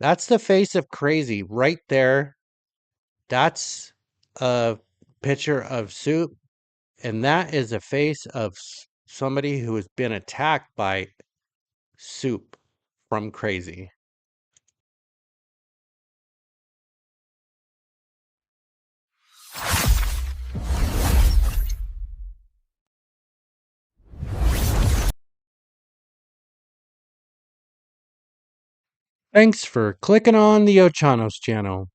That's the face of crazy right there. That's a picture of Soup, and that is a face of somebody who has been attacked by Soup from Crazy. Thanks for clicking on the Ochanos channel.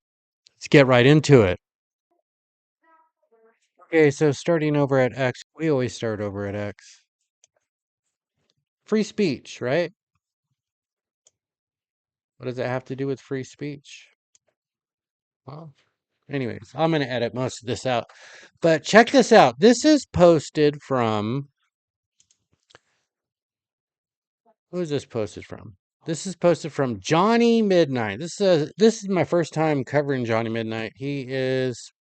Let's get right into it. Okay, so starting over at X, we always start over at X. Free speech, right? What does it have to do with free speech? Well, anyways, I'm going to edit most of this out. But check this out. This is posted from... Who is this posted from? This is posted from Johnny Midnight. This is my first time covering Johnny Midnight. He's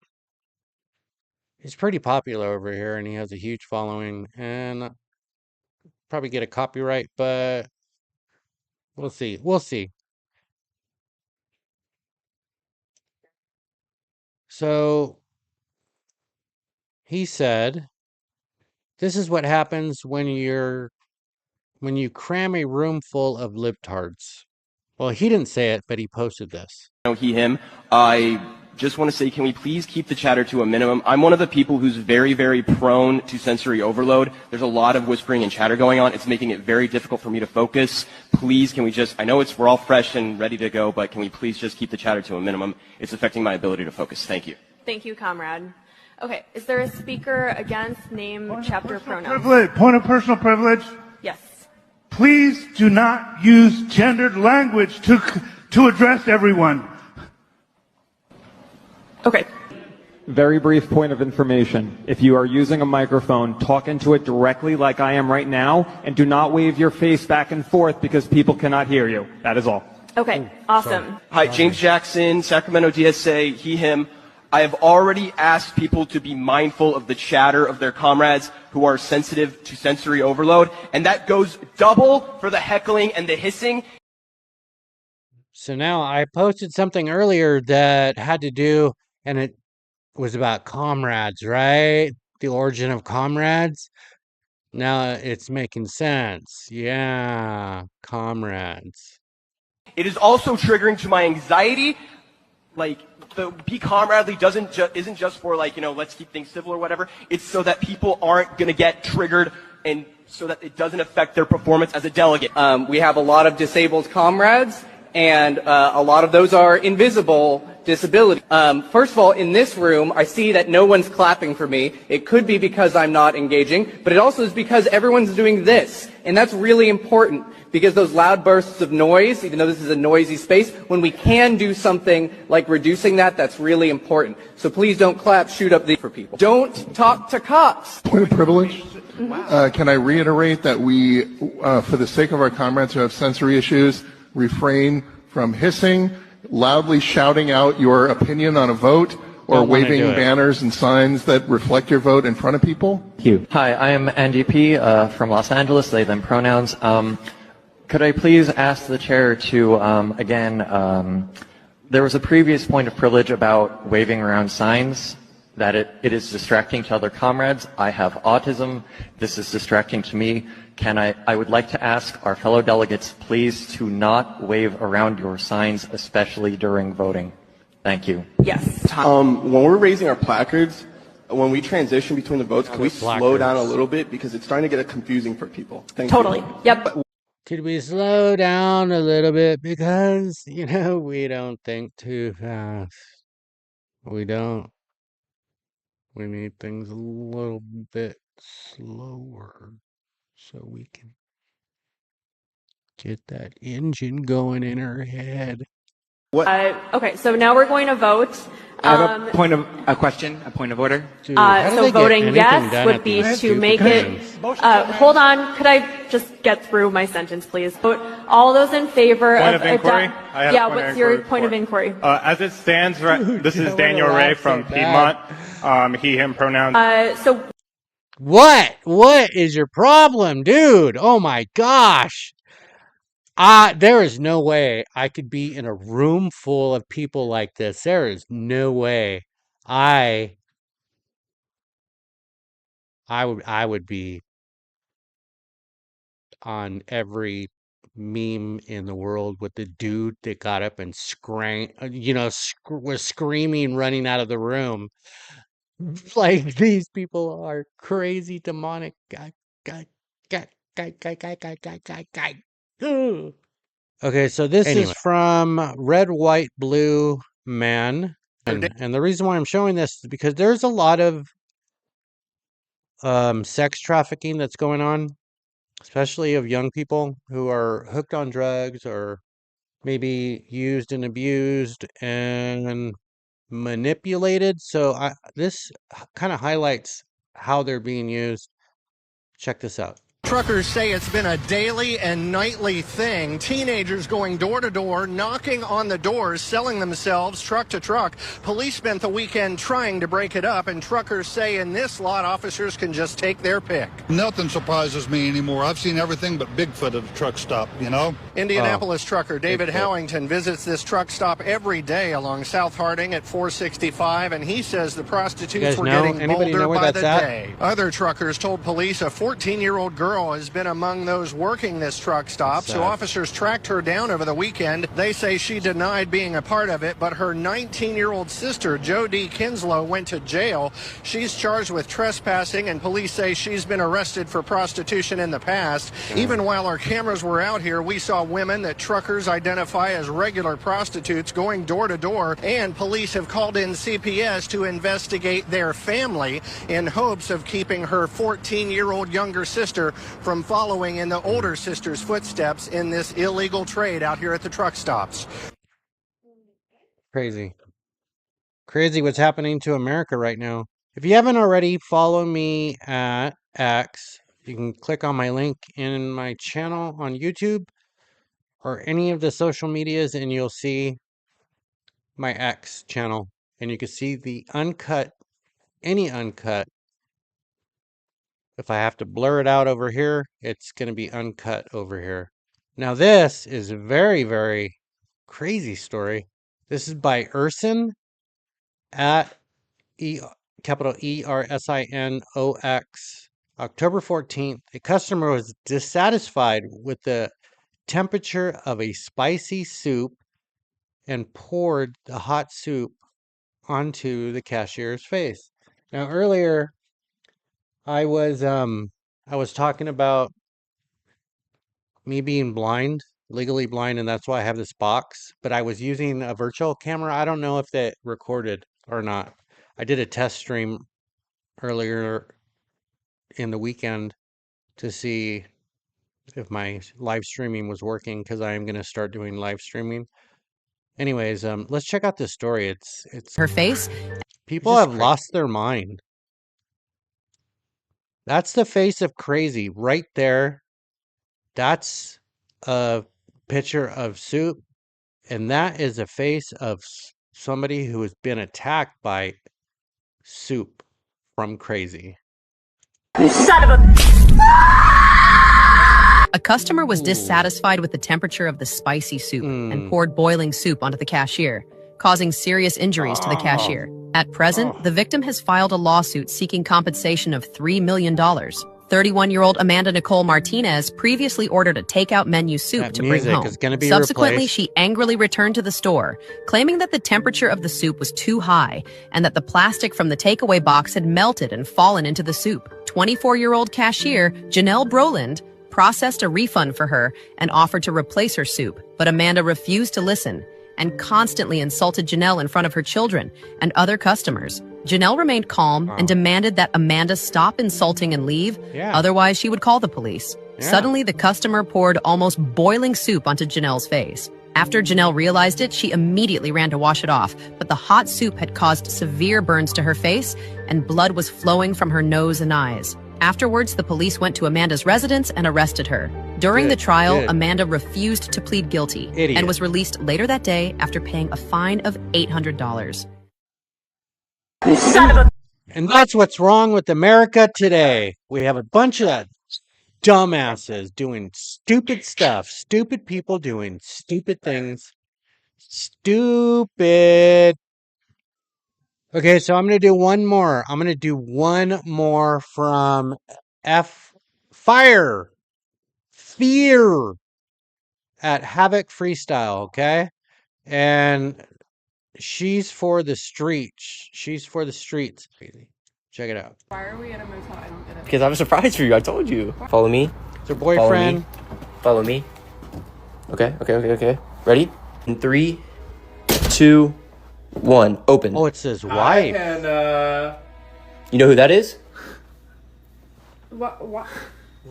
pretty popular over here, and he has a huge following, and probably get a copyright, but we'll see. We'll see. So he said, "This is what happens when you cram a room full of libtards." Well, he didn't say it, but he posted this. He, him. I just want to say, can we please keep the chatter to a minimum? I'm one of the people who's very, very prone to sensory overload. There's a lot of whispering and chatter going on. It's making it very difficult for me to focus. Please, can we just, I know we're all fresh and ready to go, but can we please just keep the chatter to a minimum? It's affecting my ability to focus. Thank you. Thank you, comrade. Okay, is there a speaker against name, chapter, pronouns? Point of personal privilege. Yes. Please do not use gendered language to address everyone. Okay. Very brief point of information. If you are using a microphone, talk into it directly like I am right now, and do not wave your face back and forth because people cannot hear you. That is all. Okay, awesome. Hi, James Jackson, Sacramento DSA, he, him. I have already asked people to be mindful of the chatter of their comrades who are sensitive to sensory overload, and that goes double for the heckling and the hissing. So now I posted something earlier that had to do, and it was about comrades, right? The origin of comrades. Now it's making sense. Yeah, comrades. It is also triggering to my anxiety. Like, the be comradely isn't just for, like, you know, let's keep things civil or whatever. It's so that people aren't going to get triggered and so that it doesn't affect their performance as a delegate. We have a lot of disabled comrades, and a lot of those are invisible disability. First of all, in this room, I see that no one's clapping for me. It could be because I'm not engaging, but it also is because everyone's doing this. And that's really important, because those loud bursts of noise, even though this is a noisy space, when we can do something like reducing that, that's really important. So please don't clap, shoot up for people. Don't talk to cops. Point of privilege. Can I reiterate that we, for the sake of our comrades who have sensory issues, refrain from hissing, loudly shouting out your opinion on a vote, or waving banners and signs that reflect your vote in front of people? Thank you. Hi, I am Andy P. From Los Angeles, they, them pronouns. Could I please ask the chair to, there was a previous point of privilege about waving around signs, that it is distracting to other comrades. I have autism. This is distracting to me. I would like to ask our fellow delegates, please, to not wave around your signs, especially during voting. Thank you. Yes. When we're raising our placards, when we transition between the votes, can we slow down a little bit? Because it's starting to get confusing for people. Totally. Yep. Could we slow down a little bit? Because, you know, we don't think too fast. We don't. We need things a little bit slower so we can get that engine going in our head. Okay, so now we're going to vote. I have a point of order. Dude, So voting yes would be to make it. Hold on, could I just get through my sentence, please? Vote all those in favor Point of inquiry? Yeah, what's your point of inquiry? As it stands, this is Daniel Ray from Piedmont. He, him pronouns. So What is your problem, dude? Oh my gosh. There is no way I could be in a room full of people like this. There is no way. I would be on every meme in the world with the dude that got up and was screaming, running out of the room. Like, these people are crazy, demonic. Guy. Ugh. Okay, so this is from Red, White, Blue Man. And the reason why I'm showing this is because there's a lot of sex trafficking that's going on, especially of young people who are hooked on drugs or maybe used and abused and manipulated. So this kind of highlights how they're being used. Check this out. Truckers say it's been a daily and nightly thing. Teenagers going door to door, knocking on the doors, selling themselves truck to truck. Police spent the weekend trying to break it up, and truckers say in this lot, officers can just take their pick. Nothing surprises me anymore. I've seen everything but Bigfoot at a truck stop, you know? Indianapolis trucker David Howington visits this truck stop every day along South Harding at 465, and he says the prostitutes were getting bolder by the day. Other truckers told police a 14-year-old girl has been among those working this truck stop, so officers tracked her down over the weekend. They say she denied being a part of it, but her 19-year-old sister, Jody Kinslow, went to jail. She's charged with trespassing, and police say she's been arrested for prostitution in the past. Even while our cameras were out here, we saw women that truckers identify as regular prostitutes going door to door, and police have called in CPS to investigate their family in hopes of keeping her 14-year-old younger sister from following in the older sister's footsteps in this illegal trade out here at the truck stops. Crazy. Crazy what's happening to America right now. If you haven't already, follow me at X. You can click on my link in my channel on YouTube or any of the social medias, and you'll see my X channel. And you can see the any uncut. If I have to blur it out over here, it's going to be uncut over here. Now this is a very, very crazy story. This is by Ersin at capital ERSINOX. October 14th, a customer was dissatisfied with the temperature of a spicy soup and poured the hot soup onto the cashier's face. Now earlier I was talking about me being blind, legally blind, and that's why I have this box, but I was using a virtual camera. I don't know if that recorded or not. I did a test stream earlier in the weekend to see if my live streaming was working, because I am going to start doing live streaming. Anyways, let's check out this story. It's her face. People have lost their mind. That's the face of crazy right there. That's a picture of soup, and that is a face of somebody who has been attacked by soup from crazy. Son of a customer was dissatisfied with the temperature of the spicy soup and poured boiling soup onto the cashier, causing serious injuries to the cashier. At present, the victim has filed a lawsuit seeking compensation of $3 million. 31-year-old Amanda Nicole Martinez previously ordered a takeout menu soup to bring home. Subsequently, she angrily returned to the store, claiming that the temperature of the soup was too high and that the plastic from the takeaway box had melted and fallen into the soup. 24-year-old cashier Janelle Broland processed a refund for her and offered to replace her soup, but Amanda refused to listen and constantly insulted Janelle in front of her children and other customers. Janelle remained calm and demanded that Amanda stop insulting and leave, otherwise she would call the police. Suddenly, the customer poured almost boiling soup onto Janelle's face. After Janelle realized it, she immediately ran to wash it off, but the hot soup had caused severe burns to her face, and blood was flowing from her nose and eyes. Afterwards, the police went to Amanda's residence and arrested her. During the trial, Amanda refused to plead guilty and was released later that day after paying a fine of $800. And that's what's wrong with America today. We have a bunch of dumbasses doing stupid stuff, stupid people doing stupid things. Stupid. Okay, so I'm going to do one more. I'm going to do one more from Fear at Havoc Freestyle, okay? And she's for the streets. She's for the streets. Check it out. Why are we at a motel? I don't get it. Because I have a surprise for you. I told you. Follow me. It's her boyfriend. Follow me. Okay. Ready? In 3, 2, 1. Open. Oh, it says wife. And you know who that is? What?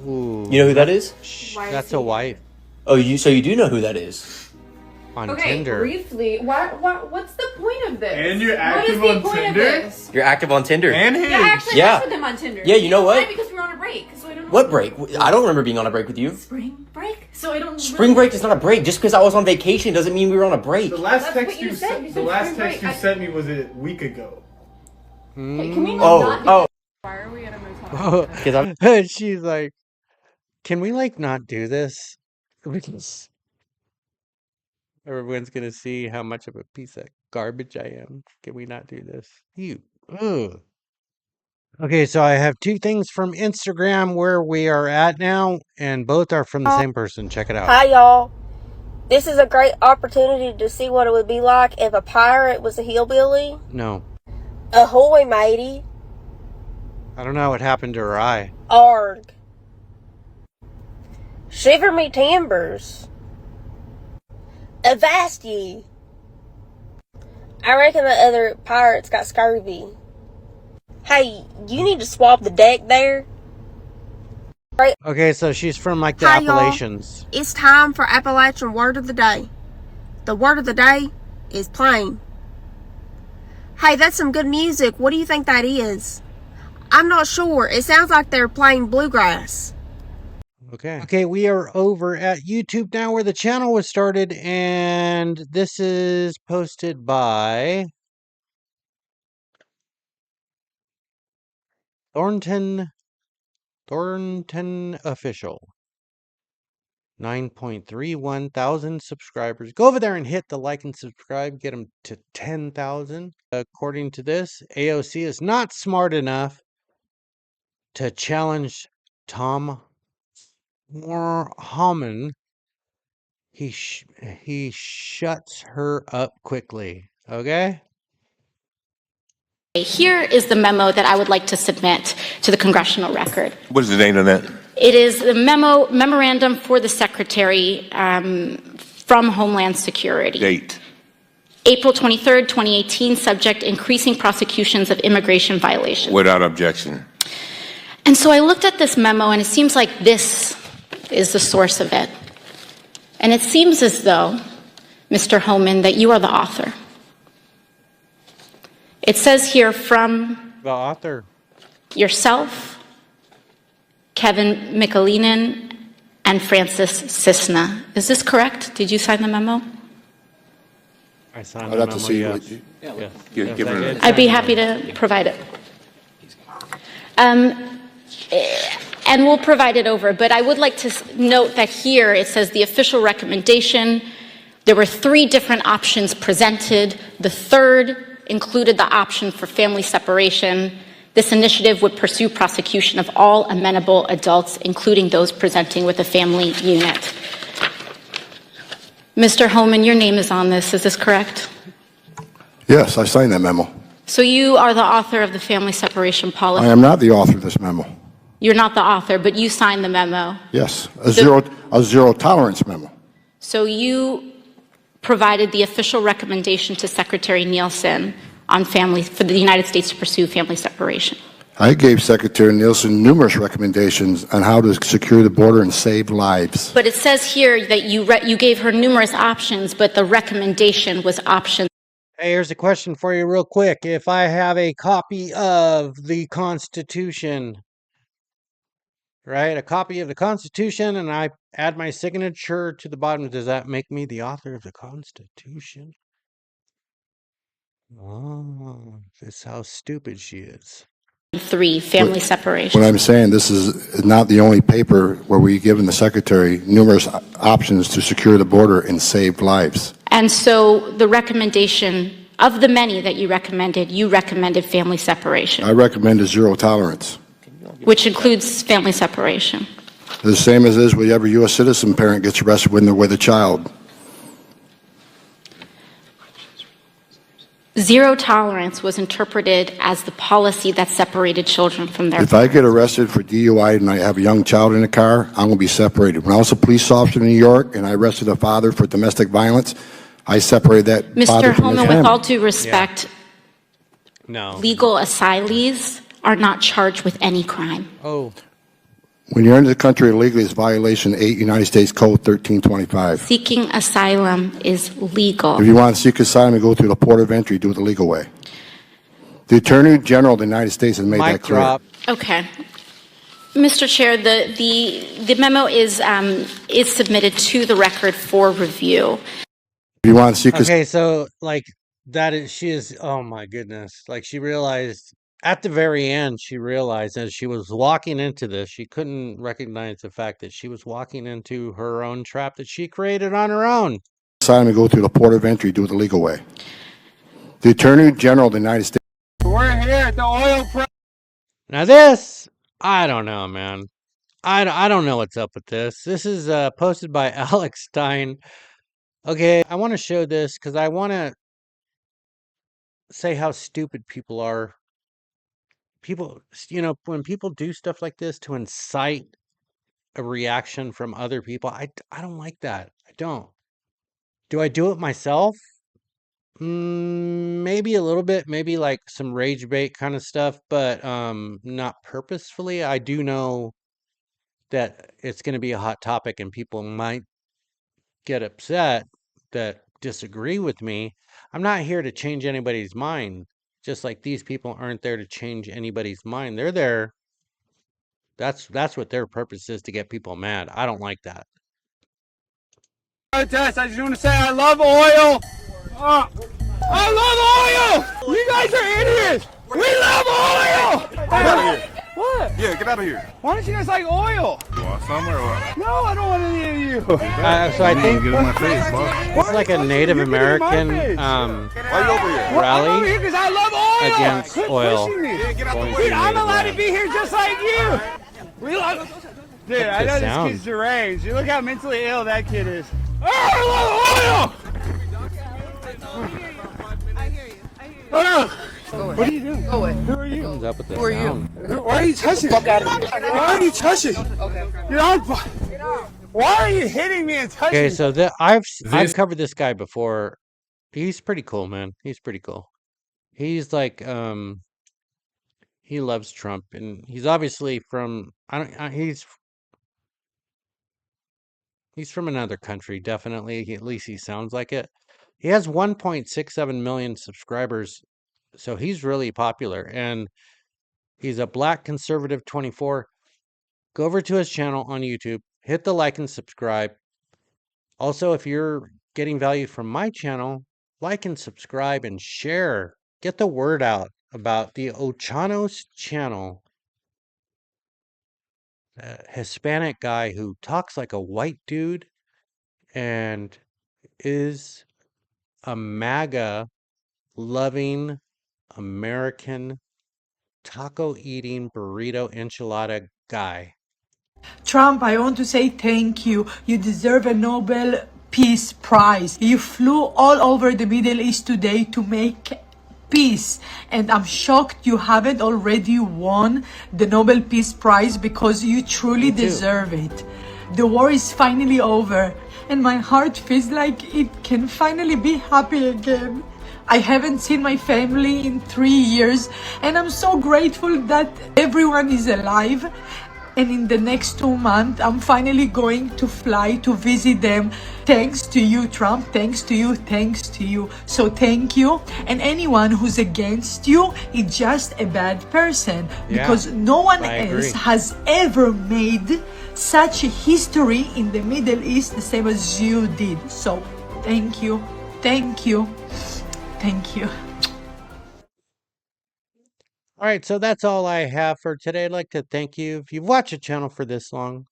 Ooh, You know who that is? that's a wife Oh, so you do know who that is? on Okay, Tinder. briefly, what's the point of this? And you're What is active the on point Tinder? of this? You're active on Tinder. And him. Yeah, I actually Yeah. matched with him on Tinder. Yeah, you know what? Why? Because we were on a break, so I don't know. What break? I don't remember being on a break with you. Spring break? So I don't. Spring break is not a break. Just because I was on vacation doesn't mean we were on a break. The last That's text what you said. You said the last spring text break. you sent me was a week ago. Hey, can we Oh, not do oh. this? Why are we at a motel? Because I'm. And she's like, can we like not do this? Because everyone's gonna see how much of a piece of garbage I am. Can we not do this? Ugh. Okay, so I have two things from Instagram where we are at now, and both are from the same person. Check it out. Hi, y'all. This is a great opportunity to see what it would be like if a pirate was a hillbilly. No, Ahoy, matey. I don't know what happened to her eye. Arg. Shiver me timbers. Avast ye. I reckon the other pirates got scurvy. Hey, you need to swab the deck there. Okay, so she's from like the Hi, y'all. Appalachians. It's time for Appalachian word of the day. The word of the day is plain. Hey, that's some good music. What do you think that is? I'm not sure. It sounds like they're playing bluegrass. Okay, we are over at YouTube now where the channel was started, and this is posted by Thornton Official. 9.31 thousand subscribers. Go over there and hit the like and subscribe. Get them to 10,000. According to this, AOC is not smart enough to challenge Tom Homan. He shuts her up quickly. Okay? Here is the memo that I would like to submit to the congressional record. What is the name of that? It is the memorandum for the Secretary from Homeland Security. Date. April 23rd, 2018, subject increasing prosecutions of immigration violations. Without objection. And so I looked at this memo, and it seems like this is the source of it. And it seems as though, Mr. Homan, that you are the author. It says here from the author, yourself, Kevin Mikulinin, and Francis Cisna. Is this correct? Did you sign the memo? I signed I'd the have memo, to see yes. what you. Yes. Give Yes, her I a- did I'd sign be the happy memo. to provide it. And we'll provide it over. But I would like to note that here it says the official recommendation. There were 3 different options presented. The third included the option for family separation. This initiative would pursue prosecution of all amenable adults, including those presenting with a family unit. Mr. Homan, your name is on this. Is this correct? Yes, I signed that memo. So you are the author of the family separation policy. I am not the author of this memo. You're not the author, but you signed the memo. Yes, a zero tolerance memo. So you provided the official recommendation to Secretary Nielsen on family for the United States to pursue family separation. I gave Secretary Nielsen numerous recommendations on how to secure the border and save lives. But it says here that you gave her numerous options, but the recommendation was option. Hey, here's a question for you real quick. If I have a copy of the Constitution, right, a copy of the Constitution, and I add my signature to the bottom, does that make me the author of the Constitution? Oh, this is how stupid she is. 3, family separation. What I'm saying, this is not the only paper where we've given the Secretary numerous options to secure the border and save lives. And so the recommendation of the many that you recommended family separation, I recommend a zero tolerance. which includes family separation. The same as is with every U.S. citizen parent gets arrested when they're with a child. Zero tolerance was interpreted as the policy that separated children from their If I get arrested for DUI and I have a young child in the car, I'm going to be separated. When I was a police officer in New York and I arrested a father for domestic violence, I separated that father Mr. from his Holman, family. with all due respect, No. legal asylees are not charged with any crime. Oh. When you're into the country illegally, it's violation 8 United States Code 1325. Seeking asylum is legal. If you want to seek asylum and go through the port of entry, do it the legal way. The Attorney General of the United States has made that clear. Okay. Mr. Chair, the memo is submitted to the record for review. If you want to seek Okay, so like that is she is oh my goodness. Like she realized at the very end, she realized as she was walking into this, she couldn't recognize the fact that she was walking into her own trap that she created on her own. asylum and go through the port of entry, do it the legal way. The Attorney General of the United States. We're here at the oil price. Now this, I don't know, man. I don't know what's up with this. This is posted by Alex Stein. Okay, I want to show this because I want to say how stupid people are. People, when people do stuff like this to incite a reaction from other people, I don't like that. I don't. Do I do it myself? Maybe a little bit, maybe like some rage bait kind of stuff, but not purposefully. I do know that it's going to be a hot topic and people might get upset that disagree with me. I'm not here to change anybody's mind. Just like these people aren't there to change anybody's mind. They're there. That's what their purpose is, to get people mad. I don't like that. Protest. I just want to say I love oil. I love oil. You guys are idiots. We love oil. Get out of here. What? Yeah, get out of here. Why don't you guys like oil? You want some or what? No, I don't want any of you. So I think Get in my face, boss. it's like a Native American Why you over here? I'm over rally here because I love oil. against Quit oil. pushing me. Yeah, get out the going way. Dude, through I'm Native allowed to land. be here just like you. We love. Dude, I the know sound. this kid's deranged. You look how mentally ill that kid is. Oh, I love oil. What are you doing? Go away. Who are you? What's up with the Who are sound? you? Why are you touching? Fuck out of here. Why are you touching? Why are you hitting me and touching Okay, me? so I've covered this guy before. He's pretty cool, man. He's pretty cool. He's like he loves Trump, and he's obviously from he's from another country, definitely. At least he sounds like it. He has 1.67 million subscribers, so he's really popular, and he's a black conservative 24. Go over to his channel on YouTube, hit the like and subscribe. Also, if you're getting value from my channel, like and subscribe and share. Get the word out about the Ochanos channel. A Hispanic guy who talks like a white dude and is a MAGA loving American taco eating burrito enchilada guy. Trump, I want to say thank you. You deserve a Nobel Peace Prize. You flew all over the Middle East today to make peace, and I'm shocked you haven't already won the Nobel Peace Prize because you truly deserve it. The war is finally over, and my heart feels like it can finally be happy again. I haven't seen my family in 3 years, and I'm so grateful that everyone is alive. And in the next 2 months, I'm finally going to fly to visit them. Thanks to you, Trump. Thanks to you. Thanks to you. So thank you. And anyone who's against you is just a bad person. Because no one else has ever made such a history in the Middle East the same as you did. So thank you. Thank you. Thank you. All right, so that's all I have for today. I'd like to thank you. If you've watched the channel for this long,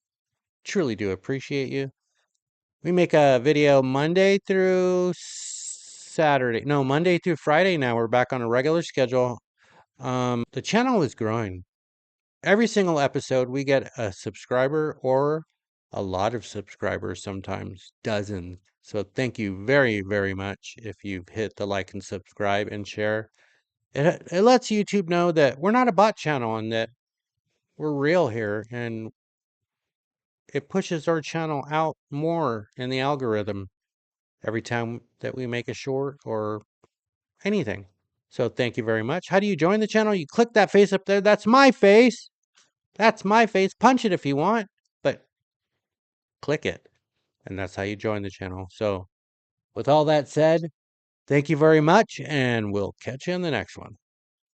truly do appreciate you. We make a video Monday through Saturday. No, Monday through Friday now. We're back on a regular schedule. The channel is growing. Every single episode, we get a subscriber or a lot of subscribers, sometimes dozens. So thank you very, very much if you've hit the like and subscribe and share. It lets YouTube know that we're not a bot channel and that we're real here, and it pushes our channel out more in the algorithm every time that we make a short or anything. So thank you very much. How do you join the channel? You click that face up there. That's my face. That's my face. Punch it if you want, but click it. And that's how you join the channel. So with all that said, thank you very much, and we'll catch you in the next one.